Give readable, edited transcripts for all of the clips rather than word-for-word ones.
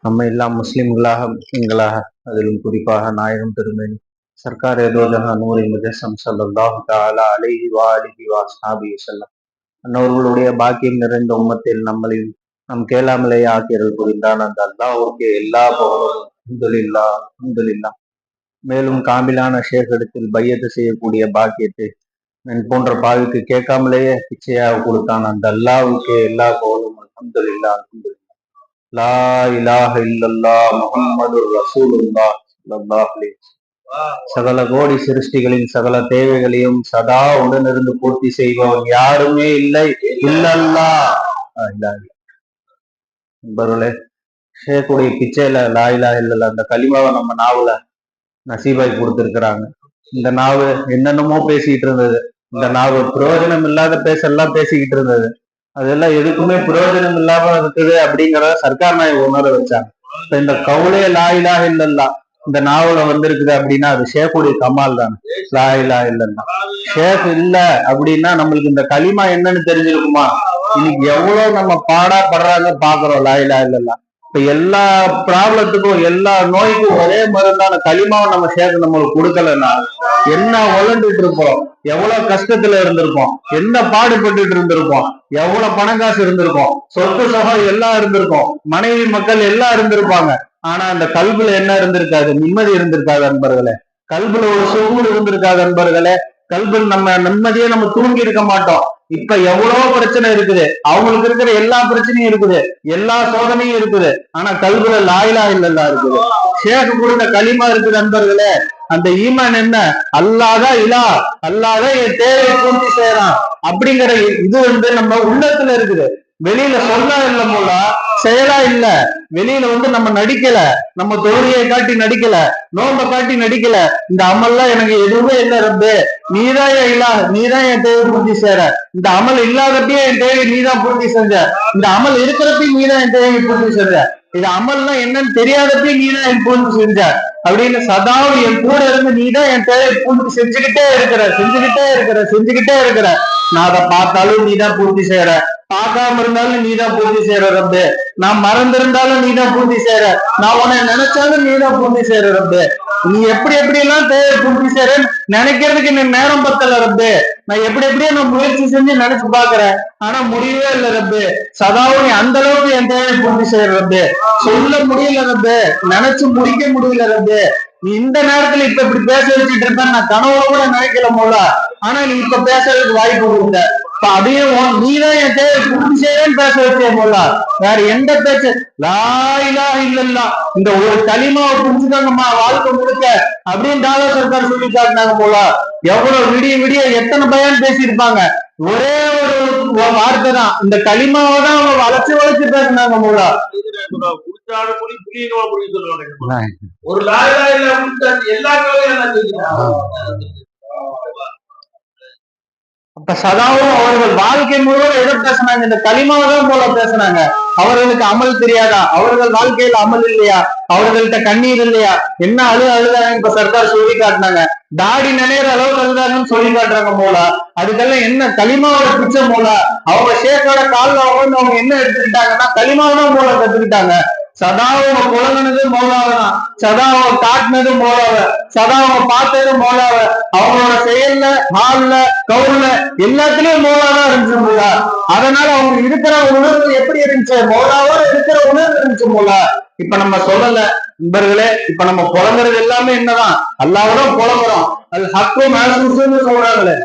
நம்ம எல்லாம் முஸ்லிம்களாக முஸ்லிம்களாக அதிலும் குறிப்பாக நாயகம் திருமேனி சர்க்கார் ஏதோஜகா நூரி முஜஸ்ஸம் ஸல்லல்லாஹு தஆலா அலைஹி வஆலிஹி வஸஹ்பிஹி வஸல்லம் அன்னவர்களுடைய பாக்கியம் நிறைந்த உம்மத்தில் நம்மளையும் நம் கேளாமலேயே ஆக்கியர்கள் புரிந்தான் அந்த அல்லாஹ்வுக்கு எல்லா புகழும் அல்ஹம்துலில்லாஹ் அல்ஹம்துலில்லாஹ். மேலும் காமிலான ஷேഖிடத்தில் பையத்து செய்யக்கூடிய பாக்கியத்தை என் போன்ற பாவிக்கு கேட்காமலேயே பிச்சையாக கொடுத்தான் அந்த அல்லாஹ்வுக்கு எல்லா புகழும் அல்ஹம்துலில்லாஹ் அல்ஹம்துலில்லாஹ். லா இலாஹ இல்லல்லாஹ் முஹம்மதுர் ரசூலுல்லாஹ் ஸல்லல்லாஹு அலைஹி வஸல்லம். சகல கோடி சிருஷ்டிகளின் சகல தேவைகளையும் சதா உடனிருந்து பூர்த்தி செய்பவன் யாருமே இல்லை இல்லல்லாஹ். நண்பர்களே, ஷேக்குடைய பிச்சையில லா இலாஹ இல்லல்லாஹ் அந்த கலிமாவை நம்ம நாவுல நசீபாய் கொடுத்திருக்கிறாங்க. இந்த நாவு என்னென்னமோ பேசிக்கிட்டு இருந்தது. இந்த நாவு பிரயோஜனம் இல்லாத பேசெல்லாம் பேசிக்கிட்டு இருந்தது. அதெல்லாம் எதுக்குமே பிரயோஜனம் இல்லாம இருக்குது அப்படிங்கிறத சர்க்கார் நாயகம் உணர வச்சாங்க. இப்ப இந்த கவுலே லா இலாஹ இல்லல்லாஹ் இந்த நாவல வந்திருக்குது அப்படின்னா அது ஷேக்குடைய கமால் தான். லா இலாஹ இல்லல்லாஹ் ஷேக் இல்ல அப்படின்னா நம்மளுக்கு இந்த களிமா என்னன்னு தெரிஞ்சிருக்குமா? இன்னைக்கு எவ்வளவு நம்ம பாடா படுறாங்க பாக்குறோம். லா இலாஹ இல்லல்லாஹ் இப்ப எல்லா ப்ராப்ளத்துக்கும் எல்லா நோய்க்கும் ஒரே மருந்தான களிமாவை நம்ம ஷேக் நம்மளுக்கு கொடுக்கலன்னா என்ன உழண்டுட்டு இருப்போம், எவ்வளவு கஷ்டத்துல இருந்திருப்போம், என்ன பாடுபட்டுட்டு இருந்திருப்போம், எவ்வளவு பணம் காசு இருந்திருக்கும், சொத்து சுகம் எல்லாம் இருந்திருக்கும், மனைவி மக்கள் எல்லாம் இருந்திருப்பாங்க. ஆனா அந்த கல்புல என்ன இருந்திருக்காது? நிம்மதி இருந்திருக்காது அன்பர்களே. கல்புல ஒரு சுகூர் இருந்திருக்காது அன்பர்களே. கல்புல நம்ம நிம்மதியே நம்ம தூங்கி இருக்க மாட்டோம். இப்ப எவ்வளவு பிரச்சனை இருக்குது, அவங்களுக்கு இருக்கிற எல்லா பிரச்சனையும் இருக்குது, எல்லா சோதனையும் இருக்குது. ஆனா கல்புல லா இலாஹ இல்லல்லாஹ் இருக்குது. ஷேக் கொடுத்த களிமா இருக்குது அன்பர்களே. அந்த ஈமான் என்ன? அல்லாஹ்தான் இலா, அல்லாஹ்தான் என் தேவையை பூர்த்தி செய்யறான் அப்படிங்கிற இது நம்ம உள்ளத்துல இருக்குது. வெளியில சொன்னா இல்ல போல செயலா இல்ல. வெளியில நம்ம நடிக்கல, நம்ம தொழுகையை காட்டி நடிக்கல, நோம்ப காட்டி நடிக்கல. இந்த அமல்லாம் எனக்கு எதுவுமே இல்லை ரப்பு, நீதான் என் இல்லா, நீதான் என் தேவை பூர்த்தி செய்யற. இந்த அமல் இல்லாதப்பயே என் தேவை நீதான் பூர்த்தி செஞ்ச, இந்த அமல் இருக்கிறப்பயும் நீதான் என் தேவையை பூர்த்தி செஞ்ச, இது அமல்னா என்னன்னு தெரியாதப்பயும் நீதான் என் பூர்த்தி செஞ்ச அப்படின்னு சதாவும் என் கூட இருந்து நீதான் என் தேவை பூர்த்தி செஞ்சுக்கிட்டே இருக்கிற. நான் அதை பார்த்தாலும் நீதான் பூர்த்தி செய்யற, பார்க்காம இருந்தாலும் நீதான் பூர்த்தி செய்யற ரப்பு. நான் மறந்திருந்தாலும் நீதான் பூர்த்தி செய்யற, நான் உன்னை நினைச்சாலும் நீதான் பூர்த்தி செய்யற ரப்பு. நீ எப்படி எல்லாம் தேவை பூர்த்தி செய்யறேன்னு நினைக்கிறதுக்கு நீ நேரம் பத்தல ரப்பு. நான் எப்படியோ நான் முயற்சி செஞ்சு நினைச்சு பாக்குறேன், ஆனா முடியவே இல்லை ரப்பு. சதாவும் நீ அந்த அளவுக்கு என் தேவை பூர்த்தி செய்யற ரப்பு. சொல்ல முடியல ரப்பு, நினைச்சு முடிக்க முடியல ரப்பு. நீ இந்த நேரத்துல இப்ப இப்படி பேச வச்சுட்டு இருப்ப நான் கனவுல கூட நினைக்கல போல. ஆனா நீ இப்ப பேசுறதுக்கு வாய்ப்பு கொடுத்த, அதையும் நீதான் என் தேவை பூர்த்தி செய்யறேன்னு பேச வச்சே போல. வேற எந்த பேச்சு லா இலாஹ இல்லல்லாஹ் இந்த ஒரு களிமாவை புரிஞ்சுக்காங்கம்மா வாழ்க்கை முழுக்க அப்படின்னு தாவா சர்க்கார் சொல்லி காட்டினாங்க போல. எவ்வளவு விடிய எத்தனை பயான் பேசியிருப்பாங்க. ஒரே ஒரு வார்த்தை தான், இந்த களிமாவை தான் அவங்க வளைச்சு பேசினாங்க போல. ஒரு லா இலாஹ இல்லல்லாஹ் எல்லா அப்ப சதாவும் அவர்கள் வாழ்க்கை முழுவதும் எதை பேசினாங்க? இந்த களிமாவை தான் போல பேசினாங்க. அவர்களுக்கு அமல் தெரியாதா? அவர்கள் வாழ்க்கையில அமல் இல்லையா? அவர்கள்ட்ட கண்ணீர் இல்லையா? என்ன அழுதாங்க இப்ப சர்க்கார் சொல்லி காட்டினாங்க. தாடி நினைற அளவுக்கு அழுதாங்கன்னு சொல்லி காட்டுறாங்க போல. அதுக்கெல்லாம் என்ன களிமாவோட பிச்சை போல. அவங்க ஷேக்கோட காலில் அவங்க என்ன எடுத்துக்கிட்டாங்கன்னா களிமாவை தான் போல கத்துக்கிட்டாங்க. சதாவை புலங்கினது மௌலாவதான், சதாவை காட்டினது மௌலாவ, சதாவை பார்த்தது மௌலாவ. அவங்களோட செயல்ல, ஹால்ல, கவுல்ல எல்லாத்துலயும் மௌலாதான் இருந்துச்சு. அதனால அவங்க இருக்கிற உணர்வு எப்படி இருந்துச்சு? மௌலாவோட இருக்கிற உணர்வு இருந்துச்சு போல. இப்ப நம்ம சொல்லல நண்பர்களே, இப்ப நம்ம புலங்குறது எல்லாமே என்னதான்? அல்லாஹ்வுடன் புலங்குறோம். அது ஹக்கு மேலூசுன்னு சொல்றாங்களே.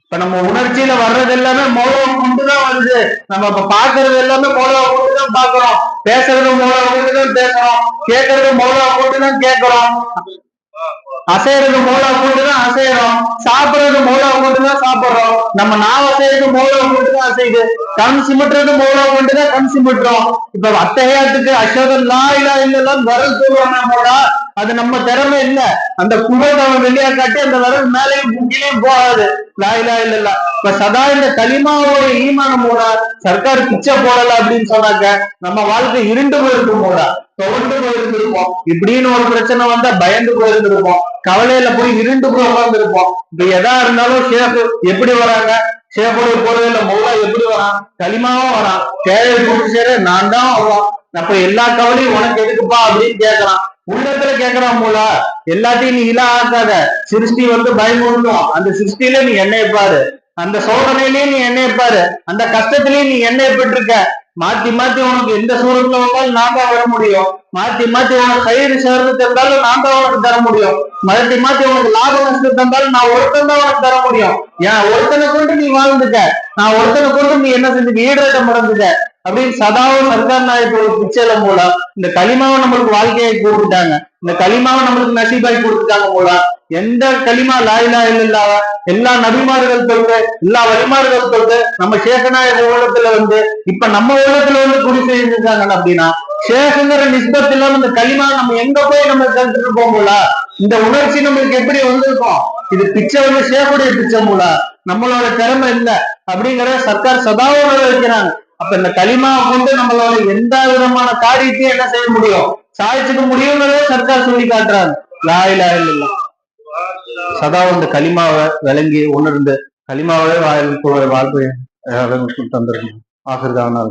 இப்ப நம்ம உணர்ச்சியில வர்றது எல்லாமே மௌலாவை கொண்டுதான் வருது. நம்ம இப்ப பாக்குறது எல்லாமே மௌலாவை கொண்டுதான் பாக்குறோம், பேசுறது மௌலாவை கொண்டுதான் பேசுறோம், கேட்கறது மௌலாவை கொண்டுதான் கேட்கிறோம், அசைறது மௌலாவை கொண்டுதான் அசைறோம், சாப்பிடுறது மௌலாவை கொண்டுதான் சாப்பிடுறோம். நம்ம நாவ் அசைறது மௌலாவை கொண்டுதான் அசைது, கண் சிமிட்டுறது மௌலாவை கொண்டுதான் கண் சிமிட்டுறோம். இப்ப அத்தகையாத்துக்கு அஷ்ஹது லா இலாஹ இல்லல்லாஹ் வரல் சொல்லுவாங்க மௌலா, அது நம்ம திறமை இல்ல. அந்த குவத்தை அவன் வெளியா காட்டி அந்த விரல் மேலையும் கீழையும் போகாது. லா இலாஹ இல்லல்லாஹ் இப்ப சதா இந்த களிமாவோட ஈமானம் போல சர்க்கார் பிச்சை போடல அப்படின்னு சொன்னாக்க நம்ம வாழ்க்கை இருண்டு போயிருக்கும் போல, தொடர்ந்து போயிருந்திருப்போம். இப்படின்னு ஒரு பிரச்சனை வந்தா பயந்து போயிருந்திருப்போம், கவலையில போய் இருண்டு போய் உட்கார்ந்துருப்போம். இப்ப எதா இருந்தாலும் ஷேக் எப்படி வராங்க, ஷேக்குடைய போறதில்ல மௌலா எப்படி வரான், களிமாவும் வரான், தேவை பிடிச்சி சேர நான் தான் வருவான். அப்ப எல்லா கவலையும் உனக்கு எதுக்குப்பா அப்படின்னு கேட்கறான். உள்ளத்துல கேட்கறான் போல, எல்லாத்தையும் நீ இலா ஆக்காத, சிருஷ்டி பயமுறுத்தும், அந்த சிருஷ்டியில நீ என்னைய பாரு, அந்த சோதனையிலயும் நீ என்னைய பாரு, அந்த கஷ்டத்திலயும் நீ என்னைய பெற்றிருக்க. மாத்தி மாத்தி உனக்கு எந்த சூழத்துல வந்தாலும் நான் தான் வர முடியும், மாத்தி மாத்தி உனக்கு கயிறு சேர்ந்து தந்தாலும் நான் தான் உனக்கு தர முடியும், மாத்தி மாத்தி உனக்கு லாப நஷ்டம் தந்தாலும் நான் ஒருத்தன் தான் உனக்கு தர முடியும். ஏன் ஒருத்தனை கொண்டு நீ வாழ்ந்துக்க, நான் ஒருத்தனை கொண்டு நீ என்ன செஞ்சு ஈடுகட்ட மறந்துக்க அப்படின்னு சதாவும் சர்க்கார் நாயத்தோட பிச்சையில போல இந்த களிமாவை நம்மளுக்கு வாழ்க்கையை கொடுத்துட்டாங்க. இந்த களிமாவை நம்மளுக்கு நசீபாய் கொடுத்துட்டாங்க போல. எந்த களிமா லாயிலா இல்லா எல்லா நபிமார்கள் சொல்றது, எல்லா வழிமார்கள் சொல்றது நம்ம சேகநாயக உலகத்துல இப்ப நம்ம உலகத்துல குடி செஞ்சிருக்காங்க அப்படின்னா ஷேகுங்கிற நிஸ்பத் இல்லாம இந்த களிமா நம்ம எங்க போய் நம்ம கருத்துட்டு போகும்போல இந்த உணர்ச்சி நம்மளுக்கு எப்படி வந்திருக்கும். இது பிச்சை ஷேகுடைய பிச்சை போல, நம்மளோட திறமை இல்லை அப்படிங்கிற சர்க்கார் சதாவும் வைக்கிறாங்க. அப்ப இந்த களிமாவை கொண்டு நம்மளோட எந்த விதமான காரியத்தையும் என்ன செய்ய முடியும், சாதிச்சுக்க முடியுங்கிறத சர்க்கார் சொல்லி காட்டுறாங்க. லாயிலா இல்ல சதாவும் இந்த களிமாவை விளங்கி உணர்ந்து களிமாவே வாழ்க்கை தந்திருக்கணும். ஆசிர்தான